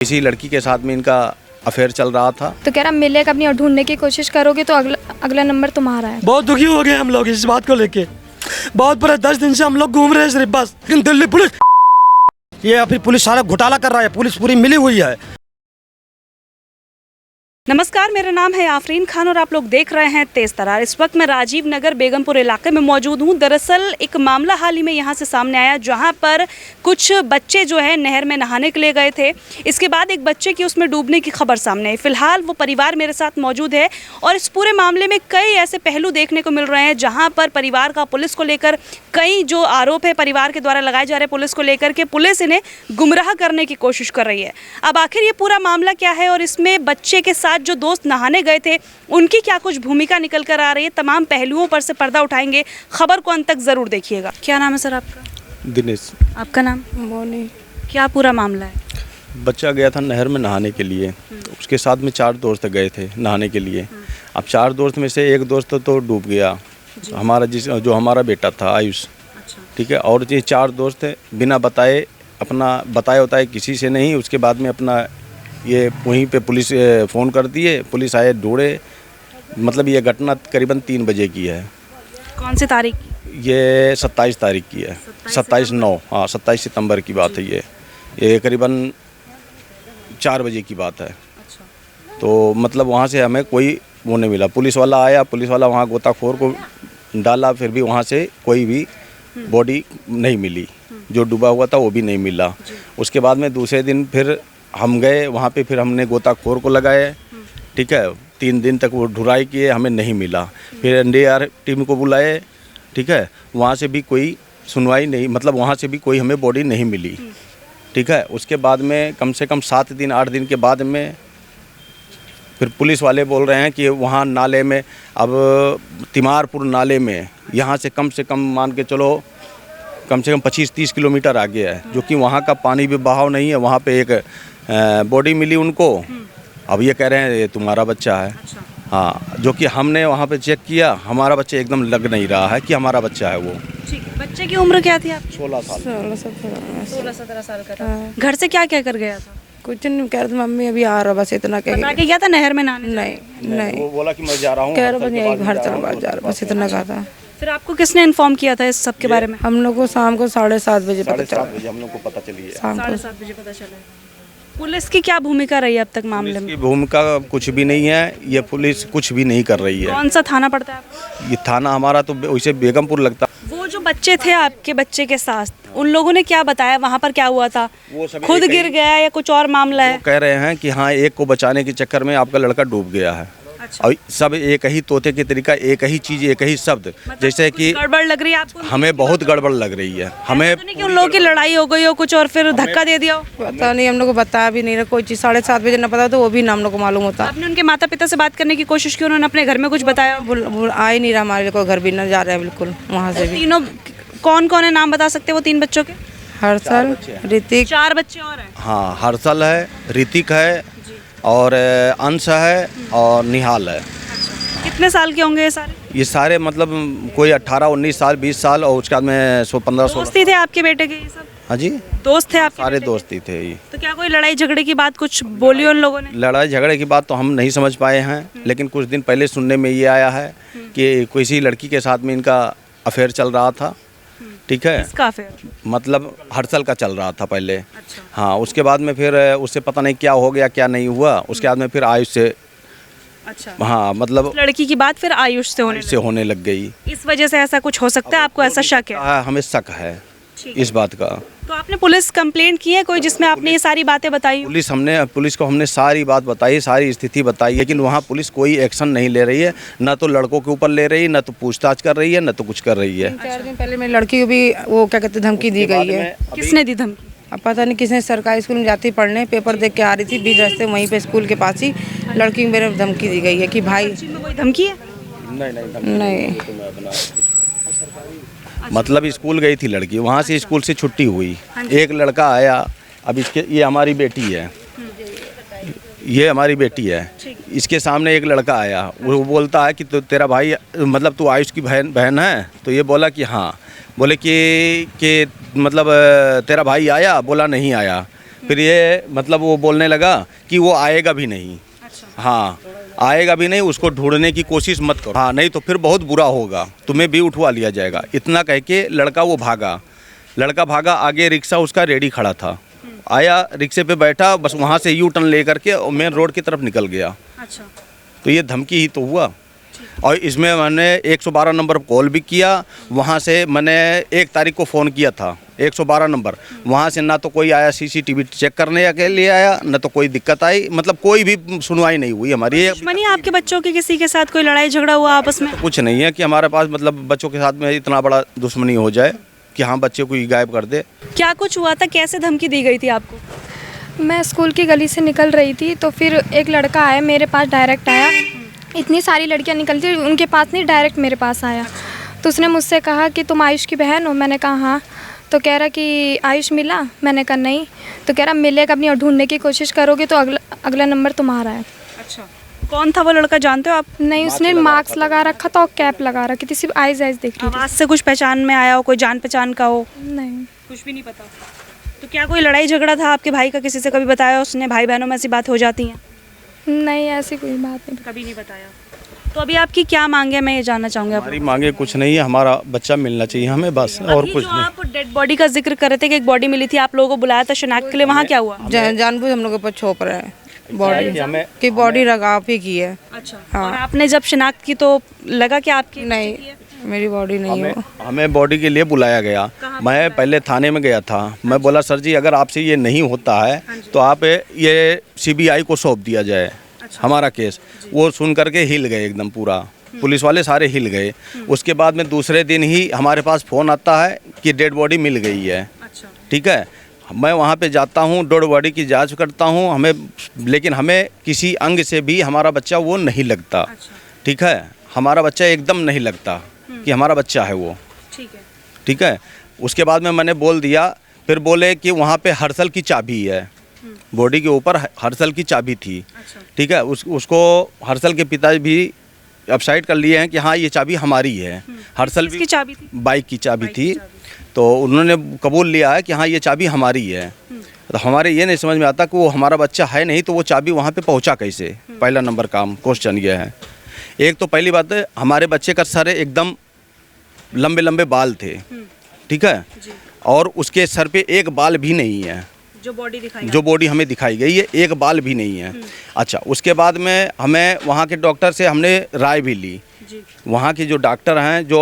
किसी लड़की के साथ में इनका अफेयर चल रहा था। तो कह रहा मिलेगा अपनी और ढूंढने की कोशिश करोगे तो अगला नंबर तुम्हारा है। बहुत दुखी हो गए हम लोग इस बात को लेके। बहुत बुरा 10 दिन से हम लोग घूम रहे हैं सिर्फ बस। लेकिन दिल्ली पुलिस ये फिर पुलिस सारा घोटाला कर रहा है। पुलिस पूरी मिली हुई है। नमस्कार, मेरा नाम है आफरीन खान और आप लोग देख रहे हैं तेज तरार। इस वक्त मैं राजीव नगर बेगमपुर इलाके में मौजूद हूं। दरअसल एक मामला हाल ही में यहां से सामने आया जहां पर कुछ बच्चे जो है नहर में नहाने के लिए गए थे। इसके बाद एक बच्चे की उसमें डूबने की खबर सामने आई। फिलहाल वो परिवार मेरे साथ मौजूद है और इस पूरे मामले में कई ऐसे पहलू देखने को मिल रहे हैं जहाँ पर परिवार का पुलिस को लेकर कई जो आरोप है परिवार के द्वारा लगाए जा रहे हैं पुलिस को लेकर के पुलिस इन्हें गुमराह करने की कोशिश कर रही है। अब आखिर ये पूरा मामला क्या है और इसमें बच्चे के साथ जो दोस्त नहाने गए थे उनकी क्या कुछ भूमिका निकल कर आ रही है, तमाम पहलुओं पर से पर्दा उठाएंगे। खबर को अंत तक जरूर देखिएगा। क्या नाम है सर आपका? दिनेश। आपका नाम? मोनी। क्या पूरा मामला है? बच्चा गया था नहर में नहाने के लिए। उसके साथ में 4 दोस्त गए थे नहाने के लिए। अब 4 दोस्त में से एक दोस्त तो डूब गया, जो हमारा बेटा था आयुष। ठीक है। और ये 4 दोस्त बिना बताए बताए किसी से नहीं। उसके बाद में अपना ये वहीं पे पुलिस फ़ोन कर दिए। पुलिस आए, ढूंढे। मतलब ये घटना करीबन 3 बजे की है। कौन सी तारीख? ये 27 तारीख की है। 27 सितंबर की बात है। ये करीबन 4 बजे की बात है। तो मतलब वहाँ से हमें कोई वो नहीं मिला। पुलिस वाला आया, पुलिस वाला वहाँ गोताखोर को डाला, फिर भी वहाँ से कोई भी बॉडी नहीं मिली। जो डूबा हुआ था वो भी नहीं मिला। उसके बाद में दूसरे दिन फिर हम गए वहाँ पे, फिर हमने गोताखोर को लगाए। ठीक है। 3 दिन तक वो ढुलाई किए, हमें नहीं मिला। फिर एनडीआरएफ टीम को बुलाए। ठीक है। वहाँ से भी कोई सुनवाई नहीं, मतलब वहाँ से भी कोई हमें बॉडी नहीं मिली। ठीक है। उसके बाद में कम से कम 7 दिन 8 दिन के बाद में फिर पुलिस वाले बोल रहे हैं कि वहाँ नाले में, अब तिमारपुर नाले में यहाँ से कम मान के चलो कम से कम 25-30 किलोमीटर आगे है, जो कि वहाँ का पानी भी बहाव नहीं है। वहाँ पे एक बॉडी मिली उनको। अब ये कह रहे हैं ये तुम्हारा बच्चा है। हाँ, जो कि हमने वहाँ पे चेक किया, हमारा बच्चा एकदम लग नहीं रहा है कि हमारा बच्चा है वो। ठीक है। बच्चे की उम्र क्या थी आपकी? 16 साल। 16-17 साल का था। घर से क्या क्या कर गया था? कुछ नहीं कह रहा, मम्मी अभी आ रहा, बस इतना कह बता के गया था नहर में नहाने? नहीं वो बोला कि मैं जा रहा हूँ, कह रहा, बस यही घर चल बाहर जा रहा, बस इतना कहा था। फिर आपको किसने इन्फॉर्म किया था इस सब के बारे में? हम लोग को शाम को 7:30 बजे पता चला। 7:30 बजे हम लोग को पता चली है। शाम को 7:30 बजे पता चला। पुलिस की क्या भूमिका रही है अब तक मामले पुलिस में? की भूमिका कुछ भी नहीं है। ये पुलिस कुछ भी नहीं कर रही है। कौन सा थाना पड़ता है आपको? ये थाना हमारा तो वैसे बेगमपुर लगता। वो जो बच्चे थे आपके बच्चे के साथ, उन लोगों ने क्या बताया? वहाँ पर क्या हुआ था? वो सब खुद गिर गया या कुछ और मामला है? वो कह रहे हैं कि हाँ, एक को बचाने के चक्कर में आपका लड़का डूब गया है। अच्छा। और सब एक ही तोते के तरीका, एक ही चीज़, एक ही शब्द। मतलब जैसे कि गड़बड़ लग रही है आपको? हमें बहुत गड़बड़ लग रही है। हमें तो नहीं कि उन लोगों की लड़ाई हो गई हो कुछ और फिर धक्का दे दिया हो? पता नहीं, हम लोग को बताया भी नहीं रहा कोई चीज़। 7:30 बजे न पता तो वो भी ना हम लोग को मालूम होता। आपने उनके माता पिता से बात करने की कोशिश की? उन्होंने अपने घर में कुछ बताया? आ ही नहीं रहा हमारे को, घर भी न जा रहे हैं बिल्कुल वहाँ से भी। तीनों कौन है, नाम बता सकते वो 3 बच्चों के? हर्षल, ऋतिक, 4 बच्चे और हैं। हाँ, हर्षल है, ऋतिक है और अंश है और निहाल है। कितने साल के होंगे ये सारे? ये सारे मतलब कोई 18-19 साल, 20 साल और उसके बाद में 15-16। दोस्त ही थे आपके बेटे के ये सब? हाँ जी, दोस्त थे आपके सारे बेटे के? दोस्त ही थे ये। तो क्या कोई लड़ाई झगड़े की बात कुछ बोली उन लोगों ने? लड़ाई झगड़े की बात तो हम नहीं समझ पाए हैं, लेकिन कुछ दिन पहले सुनने में ये आया है कि किसी लड़की के साथ में इनका अफेयर चल रहा था। ठीक है। किसका अफेयर? मतलब हर्षल का चल रहा था पहले। अच्छा। हाँ, उसके बाद में फिर उससे पता नहीं क्या हो गया, क्या नहीं हुआ। उसके बाद में फिर आयुष से, अच्छा, हाँ मतलब लड़की की बात फिर आयुष से होने लग गई। इस वजह से ऐसा कुछ हो सकता है? आपको ऐसा शक है? हाँ, हमें शक है इस बात का। तो आपने पुलिस कंप्लेंट की है कोई जिसमें आपने ये सारी बातें बताई? पुलिस को हमने सारी बात बताई, सारी स्थिति बताई, लेकिन वहाँ पुलिस कोई एक्शन नहीं ले रही है। ना तो लड़कों के ऊपर ले रही है, ना तो पूछताछ कर रही है, ना तो कुछ कर रही है। 4 दिन पहले मेरी लड़की को भी वो क्या कहते धमकी दी गई है। किसने दी धमकी? अब पता नहीं किसने, सरकारी स्कूल में जाती पढ़ने, पेपर देख के आ रही थी, बीच रास्ते वहीं पे स्कूल के पास ही लड़की को मेरे धमकी दी गई है कि भाई। में कोई धमकी है? नहीं, मतलब स्कूल गई थी लड़की, वहाँ से स्कूल से छुट्टी हुई, एक लड़का आया। अब ये हमारी बेटी है, ये हमारी बेटी है। इसके सामने एक लड़का आया, वो बोलता है कि तो तेरा भाई, मतलब तू आयुष की बहन है? तो ये बोला कि हाँ। बोले कि मतलब तेरा भाई आया? बोला नहीं आया। फिर ये मतलब वो बोलने लगा कि वो आएगा भी नहीं। अच्छा। हाँ, आएगा भी नहीं, उसको ढूंढने की कोशिश मत करो। हाँ, नहीं तो फिर बहुत बुरा होगा, तुम्हें भी उठवा लिया जाएगा। इतना कह के लड़का वो भागा। लड़का भागा, आगे रिक्शा उसका रेडी खड़ा था। आया, रिक्शे पे बैठा, बस वहाँ से यू टर्न ले करके मेन रोड की तरफ निकल गया। अच्छा। तो ये धमकी ही तो हुआ। और इसमें मैंने 112 नंबर पर कॉल भी किया। वहाँ से मैंने 1 तारीख को फ़ोन किया था 112 नंबर। वहाँ से ना तो कोई आया सीसीटीवी चेक करने के लिए आया, ना तो कोई दिक्कत आई, मतलब कोई भी सुनवाई नहीं हुई हमारी। दुश्मनी आपके बच्चों की किसी के साथ कोई लड़ाई झगड़ा हुआ आपस में? कुछ नहीं है कि हमारे पास मतलब बच्चों के साथ में इतना बड़ा दुश्मनी हो जाए कि हाँ बच्चे को ही गायब कर दे। क्या कुछ हुआ था, कैसे धमकी दी गई थी आपको? मैं स्कूल की गली से निकल रही थी तो फिर एक लड़का आया, मेरे पास डायरेक्ट आया। इतनी सारी लड़कियां निकलती, उनके पास नहीं, डायरेक्ट मेरे पास आया। तो उसने मुझसे कहा कि तुम आयुष की बहन हो? मैंने कहा हाँ। तो कह रहा कि आयुष मिला? मैंने कहा नहीं। तो कह रहा मिलेगा भी और ढूंढने की कोशिश करोगे तो अगला नंबर तुम्हारा है। अच्छा, कौन था वो लड़का, जानते हो आप? नहीं, उसने मास्क लगा रखा था और कैप लगा रखी थी, सिर्फ आइज दिख रही थी। आवाज़ से कुछ पहचान में आया हो, कोई जान पहचान का हो? नहीं, कुछ भी नहीं पता। तो क्या कोई लड़ाई झगड़ा था आपके भाई का, किसी से कभी बताया उसने? भाई बहनों में ऐसी बात हो जाती हैं? नहीं ऐसी कोई बात नहीं। कभी नहीं बताया। तो अभी आपकी क्या मांग है, मैं ये जानना चाहूँगी। आप हमारी मांगे कुछ नहीं है, हमारा बच्चा मिलना चाहिए हमें, बस और कुछ नहीं। आप डेड बॉडी का जिक्र कर रहे थे कि एक बॉडी मिली थी, आप लोगों को बुलाया था शनाख्त के लिए, वहाँ क्या हुआ? जानबूझ हम लोग के ऊपर छोप रहे हैं बॉडी हमें की, बॉडी रगा आप ही की है। अच्छा। और आपने जब शनाख्त की तो लगा कि आपकी नहीं, मेरी बॉडी नहीं है। हमें बॉडी के लिए बुलाया गया। मैं पहले थाने में गया था। मैं बोला सर जी अगर आपसे ये नहीं होता है तो आप ये सीबीआई को सौंप दिया जाए हमारा केस। वो सुन करके हिल गए एकदम, पूरा पुलिस वाले सारे हिल गए। उसके बाद में दूसरे दिन ही हमारे पास फ़ोन आता है कि डेड बॉडी मिल गई है। ठीक है, मैं वहाँ पे जाता हूँ, डेड बॉडी की जांच करता हूँ, लेकिन हमें किसी अंग से भी हमारा बच्चा वो नहीं लगता। ठीक है, हमारा बच्चा एकदम नहीं लगता कि हमारा बच्चा है वो। ठीक है, उसके बाद में मैंने बोल दिया, फिर बोले कि वहाँ पे हर्षल की चाबी है, बॉडी के ऊपर हर्षल की चाबी थी। ठीक है, उसको हर्षल के पिताजी भी अपसाइड कर लिए हैं कि हाँ ये चाबी हमारी है। हर्षल भी चाबी थी? बाइक की चाबी थी। तो उन्होंने कबूल लिया है कि हाँ ये चाबी हमारी है। तो हमारे ये नहीं समझ में आता कि वो हमारा बच्चा है नहीं तो वो चाबी वहाँ पे पहुँचा कैसे? पहला नंबर काम क्वेश्चन ये है। एक तो पहली बात है, हमारे बच्चे का सर एकदम लंबे लंबे बाल थे। ठीक है, और उसके सर पे एक बाल भी नहीं है। जो बॉडी हमें दिखाई गई है एक बाल भी नहीं है। अच्छा, उसके बाद में हमें वहाँ के डॉक्टर से हमने राय भी ली। वहाँ के जो डॉक्टर हैं जो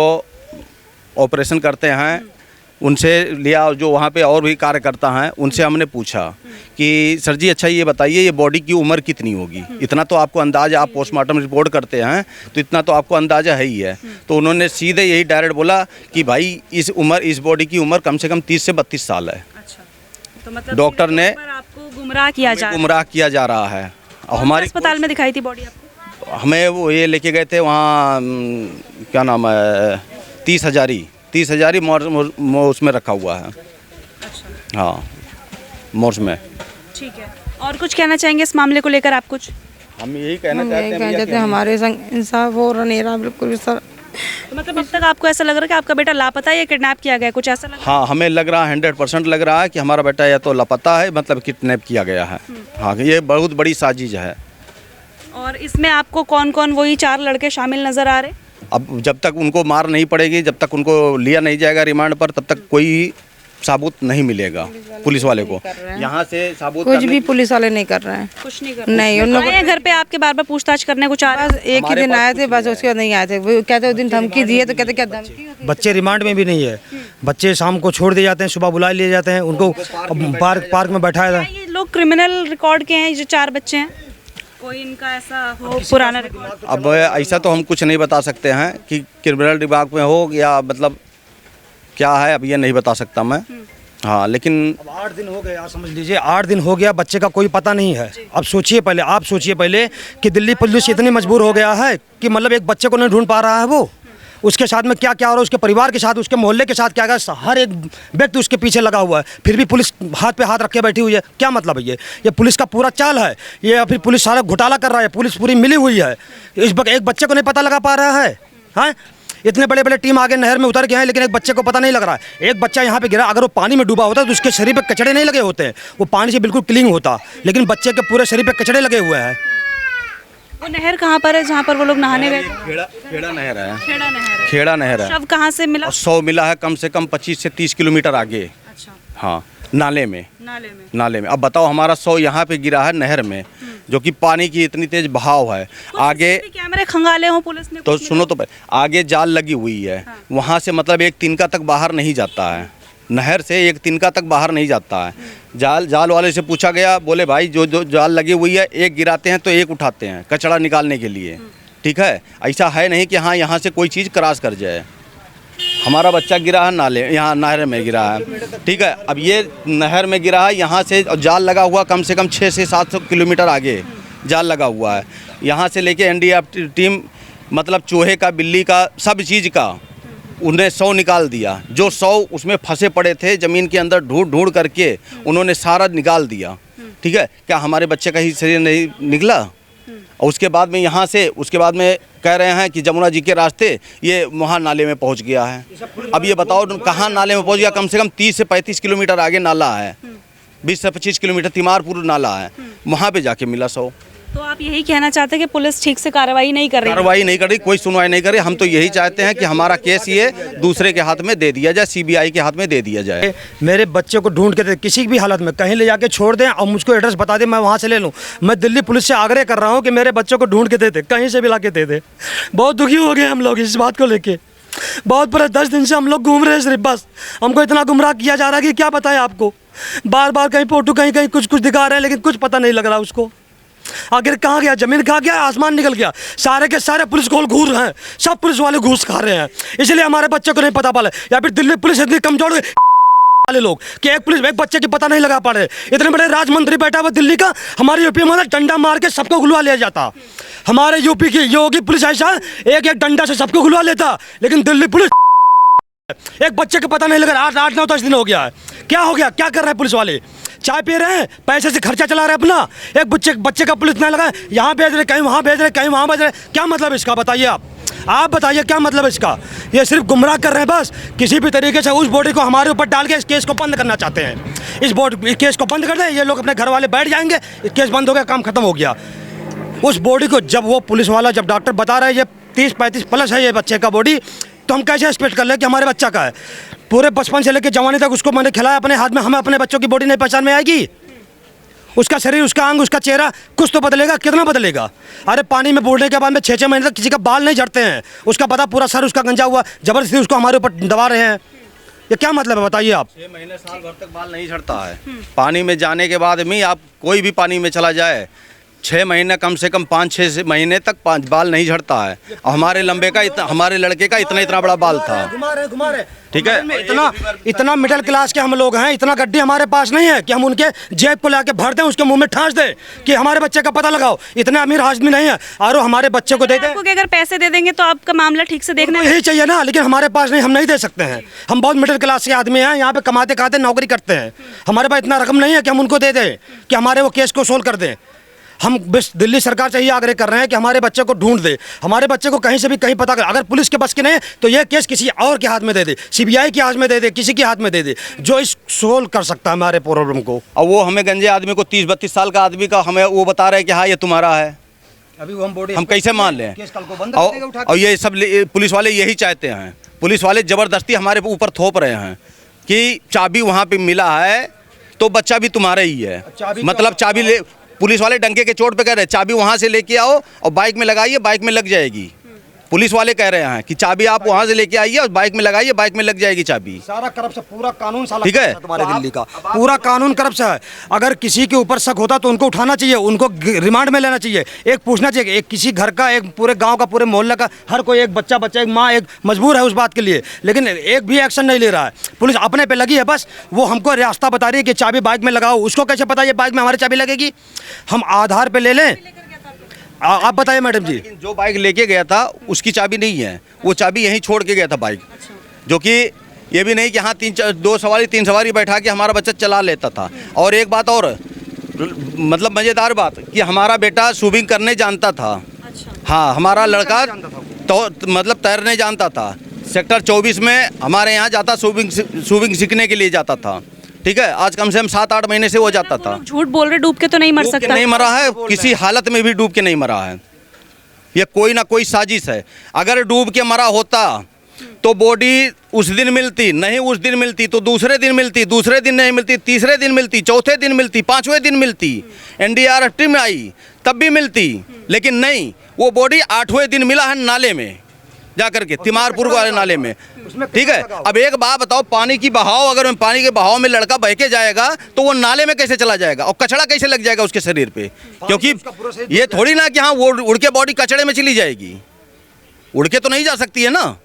ऑपरेशन करते हैं उनसे लिया, जो वहाँ पे और भी कार्यकर्ता हैं उनसे हमने पूछा कि सर जी अच्छा ये बताइए ये बॉडी की उम्र कितनी होगी? इतना तो आपको अंदाज़ा, आप पोस्टमार्टम रिपोर्ट करते हैं तो इतना तो आपको अंदाज़ा है ही है। तो उन्होंने सीधे यही डायरेक्ट बोला कि भाई इस बॉडी की उम्र कम से कम 30 से 32 साल है। तो मतलब डॉक्टर ने आपको गुमराह किया जा रहा है। और हमारे अस्पताल में दिखाई थी बॉडी आपको? हमें वो ये लेके गए थे वहाँ, क्या नाम है, 30,000 उसमें रखा हुआ है। अच्छा। हाँ, मोर्स में। ठीक है, और कुछ कहना चाहेंगे इस मामले को लेकर आप? कुछ हम यही कहना चाहते हैं हमारे संग इंसाफ हो रहा नहीं रहा बिल्कुल भी सर। तो मतलब अब तक आपको ऐसा लग रहा है कि आपका बेटा लापता है या किडनैप किया गया, कुछ ऐसा लग रहा है? हाँ, हमें लग रहा है 100% लग रहा है कि हमारा बेटा या तो लापता है, मतलब किडनैप किया गया है। हाँ, ये बहुत बड़ी साजिश है। और इसमें आपको कौन कौन वही 4 लड़के शामिल नजर आ रहे? अब जब तक उनको मार नहीं पड़ेगी, जब तक उनको लिया नहीं जाएगा रिमांड पर, तब तक कोई साबुत नहीं मिलेगा पुलिस वाले को। यहाँ से साबुत कुछ भी पुलिस वाले नहीं कर रहे हैं, कुछ नहीं कर नहीं। उन लोगों घर पे आपके बार बार पूछताछ करने को चाह रहे बस एक ही दिन आए थे, बस उसके बाद नहीं आए थे। वो कहते उस दिन धमकी दिए तो कहते क्या धमकी? बच्चे रिमांड में भी नहीं है। बच्चे शाम को छोड़ दिए जाते हैं, सुबह बुला लिए जाते हैं, उनको पार्क में बैठाया था। ये लोग क्रिमिनल रिकॉर्ड के हैं, जो 4 बच्चे हैं, कोई इनका ऐसा हो पुराना रिकॉर्ड? अब ऐसा तो हम कुछ नहीं बता सकते हैं कि क्रिमिनल विभाग में हो या मतलब क्या है, अब ये नहीं बता सकता मैं। हाँ, लेकिन अब 8 दिन हो गए, आप समझ लीजिए 8 दिन हो गया, बच्चे का कोई पता नहीं है। अब सोचिए पहले, आप सोचिए पहले कि दिल्ली पुलिस इतनी मजबूर हो गया है कि मतलब एक बच्चे को नहीं ढूंढ पा रहा है वो। उसके साथ में क्या क्या हो रहा है, उसके परिवार के साथ, उसके मोहल्ले के साथ क्या क्या, हर एक व्यक्ति उसके पीछे लगा हुआ है, फिर भी पुलिस हाथ पे हाथ रख के बैठी हुई है। क्या मतलब है ये पुलिस का पूरा चाल है ये, या फिर पुलिस सारा घोटाला कर रहा है? पुलिस पूरी मिली हुई है, एक बच्चे को नहीं पता लगा पा रहा है। हाँ, इतने बड़े बड़े टीम आगे नहर में उतर के हैं, लेकिन एक बच्चे को पता नहीं लग रहा है। एक बच्चा यहाँ पे गिरा, अगर वो पानी में डूबा होता तो उसके शरीर पे कचड़े नहीं लगे होते, वो पानी से बिल्कुल क्लीन होता, लेकिन बच्चे के पूरे शरीर पे कचड़े लगे हुए हैं। वो नहर कहाँ पर है जहाँ पर वो लोग नहाने गए? खेड़ा नहर है। खेड़ा नहर है। खेड़ा नहर है। शव कहाँ से मिला? और 100 मिला है कम से कम 25 से 30 किलोमीटर आगे। अच्छा, हाँ, नाले में। नाले में। अब बताओ, हमारा 100 यहाँ पे गिरा है नहर में, जो कि पानी की इतनी तेज बहाव है। आगे कैमरे खंगाले हो पुलिस ने? तो सुनो तो पहले, आगे जाल लगी हुई है, वहाँ से मतलब एक तिनका तक बाहर नहीं जाता है, नहर से एक तिनका तक बाहर नहीं जाता है। जाल वाले से पूछा गया, बोले भाई जो जाल लगी हुई है, एक गिराते हैं तो एक उठाते हैं कचड़ा निकालने के लिए, ठीक है, ऐसा है नहीं कि हाँ यहाँ से कोई चीज़ क्रॉस कर जाए। हमारा बच्चा गिरा है नाले, यहाँ नहर में गिरा है, ठीक है। अब ये नहर में गिरा है, यहाँ से जाल लगा हुआ कम से कम 600 से 700 किलोमीटर आगे जाल लगा हुआ है। यहाँ से लेके एनडीआरएफ टीम, मतलब चूहे का, बिल्ली का, सब चीज़ का उन्हें 100 निकाल दिया। जो 100 उसमें फंसे पड़े थे ज़मीन के अंदर, ढूंढ करके उन्होंने सारा निकाल दिया, ठीक है। क्या हमारे बच्चे का ही शरीर नहीं निकला? और उसके बाद में यहाँ से, उसके बाद में कह रहे हैं कि जमुना जी के रास्ते ये वहाँ नाले में पहुँच गया है। अब ये बताओ कहाँ नाले में पहुँच गया? कम से कम 30 से 35 किलोमीटर आगे नाला है, 20 से 25 किलोमीटर तिमारपुर नाला है, वहाँ पे जाके मिला 100। तो आप यही कहना चाहते हैं कि पुलिस ठीक से कार्रवाई नहीं कर रही? कार्रवाई नहीं कर रही, कोई सुनवाई नहीं कर रही। हम तो यही चाहते हैं कि हमारा केस ये दूसरे के हाथ में दे दिया जाए, सीबीआई के हाथ में दे दिया जाए। मेरे बच्चे को ढूंढ के दे, किसी भी हालत में कहीं ले जाके छोड़ दें और मुझको एड्रेस बता दें, मैं वहाँ से ले लूँ। मैं दिल्ली पुलिस से आग्रह कर रहा हूँ कि मेरे बच्चों को ढूंढ के दे दे, कहीं से भी ला के दे दे। बहुत दुखी हो गए हम लोग इस बात को लेके, बहुत बड़े 10 दिन से हम लोग घूम रहे हैं सिर्फ, बस हमको इतना गुमराह किया जा रहा है कि क्या बताएं आपको। बार बार कहीं फोटो, कहीं कहीं कुछ दिखा रहे हैं, लेकिन कुछ पता नहीं लग रहा उसको। आखिर कहाँ गया? जमीन खा गया, आसमान निकल गया। सारे के सारे पुलिस को घूर रहे हैं, सब पुलिस वाले घूस खा रहे हैं, इसलिए हमारे बच्चे को नहीं पता पा रहे। या फिर दिल्ली पुलिस इतनी कमजोर वाले लोग कि एक बच्चे की पता नहीं लगा पा रहे। इतने बड़े राजमंत्री बैठा हुआ दिल्ली का, हमारे यूपी में डंडा मार के सबको गुलवा लिया जाता। हमारे यूपी की योगी पुलिस ऐसा एक डंडा से सबको गुलवा लेता, लेकिन दिल्ली पुलिस एक बच्चे का पता नहीं लगा। 8-9-10 दिन हो गया है। क्या हो गया? क्या कर रहे हैं पुलिस वाले? चाय पी रहे हैं, पैसे से खर्चा चला रहे हैं अपना। एक बच्चे का पुलिस नहीं लगा, यहाँ भेज रहे, कहीं वहाँ भेज रहे, कहीं वहाँ भेज रहे। क्या मतलब इसका? बताइए आप बताइए क्या मतलब इसका? ये सिर्फ गुमराह कर रहे हैं बस। किसी भी तरीके से उस बॉडी को हमारे ऊपर डाल के इस केस को बंद करना चाहते हैं। इस केस को बंद कर दें, ये लोग अपने घर वाले बैठ जाएंगे, केस बंद हो गया, काम खत्म हो गया। उस बॉडी को जब वो पुलिस वाला, जब डॉक्टर बता रहे हैं ये 30-35 प्लस है ये बच्चे का बॉडी, तो हम कैसे एक्सपेक्ट कर ले कि हमारे बच्चा का है? पूरे बचपन से लेकर जवानी तक उसको मैंने खिलाया अपने हाथ में, हमें अपने बच्चों की बॉडी नहीं पहचान में आएगी? उसका शरीर, उसका अंग, उसका चेहरा कुछ तो बदलेगा, कितना बदलेगा? अरे पानी में बूढ़ने के बाद में 6-6 महीने तक किसी का बाल नहीं झड़ते हैं, उसका पता पूरा सर उसका गंजा हुआ, जबरदस्ती उसको हमारे ऊपर दबा रहे हैं। ये क्या मतलब है बताइए आप? 6 महीने साल भर तक बाल नहीं झड़ता है। पानी में जाने के बाद में आप कोई भी पानी में चला जाए, 6 महीने कम से कम 5-6 महीने तक बाल नहीं झड़ता है। और हमारे लंबे का इतना, हमारे लड़के का इतना बड़ा बाल था। घुमा रहे ठीक है। इतना मिडिल क्लास के हम लोग हैं, इतना गड्डी हमारे पास नहीं है कि हम उनके जेब को लाके भर दें, उसके मुंह में ठांस दें कि हमारे बच्चे का पता लगाओ। इतने अमीर आदमी नहीं है और हमारे बच्चे को दे दें। आपको अगर पैसे दे देंगे तो आपका मामला ठीक से देखना यही चाहिए ना, लेकिन हमारे पास नहीं, हम नहीं दे सकते हैं। हम बहुत मिडिल क्लास के आदमी हैं, यहाँ पे कमाते खाते नौकरी करते हैं, हमारे पास इतना रकम नहीं है कि हम उनको दे दें कि हमारे वो केस को सोल्व कर दें। हम बस दिल्ली सरकार से ही आग्रह कर रहे हैं कि हमारे बच्चे को ढूंढ दे, हमारे बच्चे को कहीं से भी कहीं पता कर। अगर पुलिस के बस के नहीं तो यह केस किसी और के हाथ में दे दे, सीबीआई के हाथ में दे दे, किसी के हाथ में दे दे, जो इस सोल्व कर सकता है हमारे प्रॉब्लम को। और वो हमें गंजे आदमी को, 30-32 साल का आदमी का, हमें वो बता रहे हैं कि हाँ ये तुम्हारा है। अभी वो हम कैसे मान लें? और ये सब पुलिस वाले यही चाहते हैं। पुलिस वाले ज़बरदस्ती हमारे ऊपर थोप रहे हैं कि चाबी वहाँ पे मिला है तो बच्चा भी तुम्हारा ही है। मतलब चाबी ले, पुलिस वाले डंके के चोट पे कह रहे हैं चाबी वहाँ से लेके आओ और बाइक में लगाइए, बाइक में लग जाएगी। पुलिस वाले कह रहे हैं कि चाबी आप वहाँ से लेके आइए और बाइक में लगाइए, बाइक में लग जाएगी चाबी। सारा करप्शन, पूरा कानून साला, ठीक है, तुम्हारे दिल्ली का पूरा कानून करप्शन है। अगर किसी के ऊपर शक होता तो उनको उठाना चाहिए, उनको रिमांड में लेना चाहिए। एक पूछना चाहिए, एक किसी घर का, एक पूरे गांव का, पूरे मोहल्ले का हर कोई, एक बच्चा, एक माँ, एक मजबूर है उस बात के लिए, लेकिन एक भी एक्शन नहीं ले रहा है। पुलिस अपने पे लगी है, बस वो हमको रास्ता बता रही है कि चाबी बाइक में लगाओ। उसको कैसे पता ये बाइक में हमारी चाबी लगेगी? हम आधार पे ले लें? आप बताइए मैडम जी। जो बाइक लेके गया था उसकी चाबी नहीं है, वो चाबी यहीं छोड़ के गया था बाइक। जो कि ये भी नहीं कि हाँ 2 सवारी बैठा के हमारा बच्चा चला लेता था। और एक बात और, मतलब मज़ेदार बात कि हमारा बेटा स्विमिंग करने जानता था। हाँ, हमारा लड़का तो मतलब तैरने जानता था। सेक्टर 24 में हमारे यहाँ जाता, स्विमिंग सीखने के लिए जाता था। ठीक है, आज कम से कम 7-8 महीने से वो जाता था। झूठ बोल रहे, डूब के तो नहीं मर डूब के सकता। नहीं मरा है, किसी हालत में भी डूब के नहीं मरा है। ये कोई ना कोई साजिश है। अगर डूब के मरा होता तो बॉडी उस दिन मिलती, नहीं उस दिन मिलती तो दूसरे दिन मिलती, दूसरे दिन नहीं मिलती, तीसरे दिन मिलती, चौथे दिन मिलती, 5वें दिन मिलती। एनडीआरएफ टीम आई तब भी मिलती, लेकिन नहीं, वो बॉडी 8वें दिन मिला है नाले में जाकर के, तिमारपुर वाले नाले में। ठीक है, अब एक बात बताओ, पानी की बहाव, अगर पानी के बहाव में लड़का बह के जाएगा तो वो नाले में कैसे चला जाएगा और कचड़ा कैसे लग जाएगा उसके शरीर पे? क्योंकि ये थोड़ी ना कि हाँ वो उड़ के बॉडी कचड़े में चली जाएगी, उड़ के तो नहीं जा सकती है ना,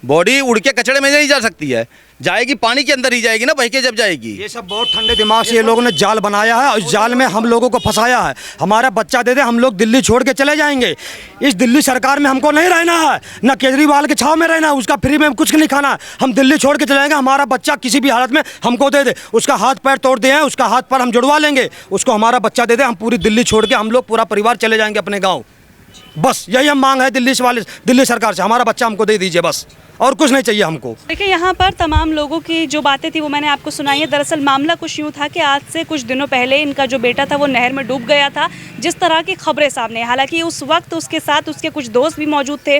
बॉडी उड़ के कचड़े में नहीं जा सकती है, जाएगी पानी के अंदर ही जाएगी ना, बह के जब जाएगी। ये सब बहुत ठंडे दिमाग से ये लोगों ने जाल बनाया है और इस जाल में हम लोगों को फंसाया है। हमारा बच्चा दे दे, हम लोग दिल्ली छोड़ के चले जाएंगे। इस दिल्ली सरकार में हमको नहीं रहना है, ना केजरीवाल के छाव में रहना है, उसका फ्री में कुछ नहीं खाना है। हम दिल्ली छोड़ के चले जाएंगे। हमारा बच्चा किसी भी हालत में हमको दे दे, उसका हाथ पैर तोड़ दे हैं, उसका हाथ पैर हम जुड़वा लेंगे, उसको हमारा बच्चा दे दे, हम पूरी दिल्ली छोड़ के हम लोग पूरा परिवार चले जाएंगे अपने गाँव। बस यही हम मांग है दिल्ली सरकार से, हमारा बच्चा हमको दे दीजिए बस, और कुछ नहीं चाहिए हमको। देखिए, यहाँ पर तमाम लोगों की जो बातें थी वो मैंने आपको सुनाई है। दरअसल मामला कुछ यूँ था कि आज से कुछ दिनों पहले इनका जो बेटा था वो नहर में डूब गया था, जिस तरह की खबरें सामने। हालांकि उस वक्त उसके साथ उसके कुछ दोस्त भी मौजूद थे।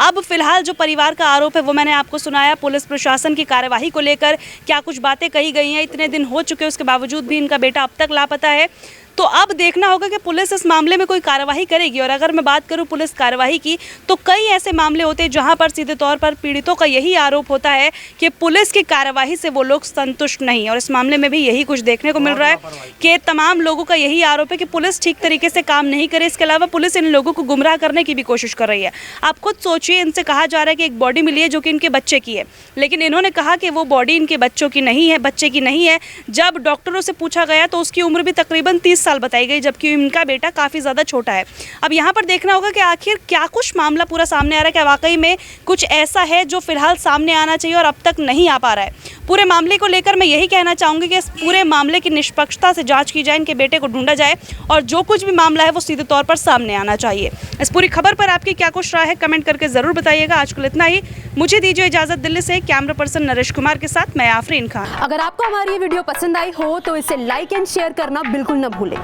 अब फिलहाल जो परिवार का आरोप है वो मैंने आपको सुनाया। पुलिस प्रशासन की कार्यवाही को लेकर क्या कुछ बातें कही गई हैं, इतने दिन हो चुके उसके बावजूद भी इनका बेटा अब तक लापता है। तो अब देखना होगा कि पुलिस इस मामले में कोई कार्रवाई करेगी। और अगर मैं बात करूं पुलिस कार्रवाई की, तो कई ऐसे मामले होते हैं जहां पर सीधे तौर पर पीड़ितों का यही आरोप होता है कि पुलिस की कार्रवाई से वो लोग संतुष्ट नहीं। और इस मामले में भी यही कुछ देखने को मिल रहा है कि तमाम लोगों का यही आरोप है कि पुलिस ठीक तरीके से काम नहीं करे। इसके अलावा पुलिस इन लोगों को गुमराह करने की भी कोशिश कर रही है। आप खुद सोचिए, इनसे कहा जा रहा है कि एक बॉडी मिली है जो कि इनके बच्चे की है, लेकिन इन्होंने कहा कि वो बॉडी इनके बच्चों की नहीं है, बच्चे की नहीं है। जब डॉक्टरों से पूछा गया तो उसकी उम्र भी तकरीबन 30 साल बताई गई, जबकि इनका बेटा काफ़ी ज़्यादा छोटा है। अब यहाँ पर देखना होगा कि आखिर क्या कुछ मामला पूरा सामने आ रहा है, क्या वाकई में कुछ ऐसा है जो फिलहाल सामने आना चाहिए और अब तक नहीं आ पा रहा है। पूरे मामले को लेकर मैं यही कहना चाहूँगी कि इस पूरे मामले की निष्पक्षता से जांच की जाए, इनके बेटे को ढूंढा जाए और जो कुछ भी मामला है वो सीधे तौर पर सामने आना चाहिए। इस पूरी खबर पर आपकी क्या कुछ राय है, कमेंट करके ज़रूर बताइएगा। आज को इतना ही, मुझे दीजिए इजाज़त। दिल्ली से कैमरा पर्सन नरेश कुमार के साथ मैं आफरीन खान। अगर आपको हमारी ये वीडियो पसंद आई हो तो इसे लाइक एंड शेयर करना बिल्कुल न भूलें।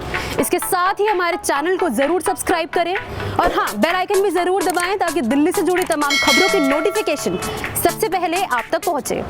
इसके साथ ही हमारे चैनल को जरूर सब्सक्राइब करें और हाँ, बेल आइकन भी जरूर दबाएं ताकि दिल्ली से जुड़ी तमाम खबरों की नोटिफिकेशन सबसे पहले आप तक पहुंचे।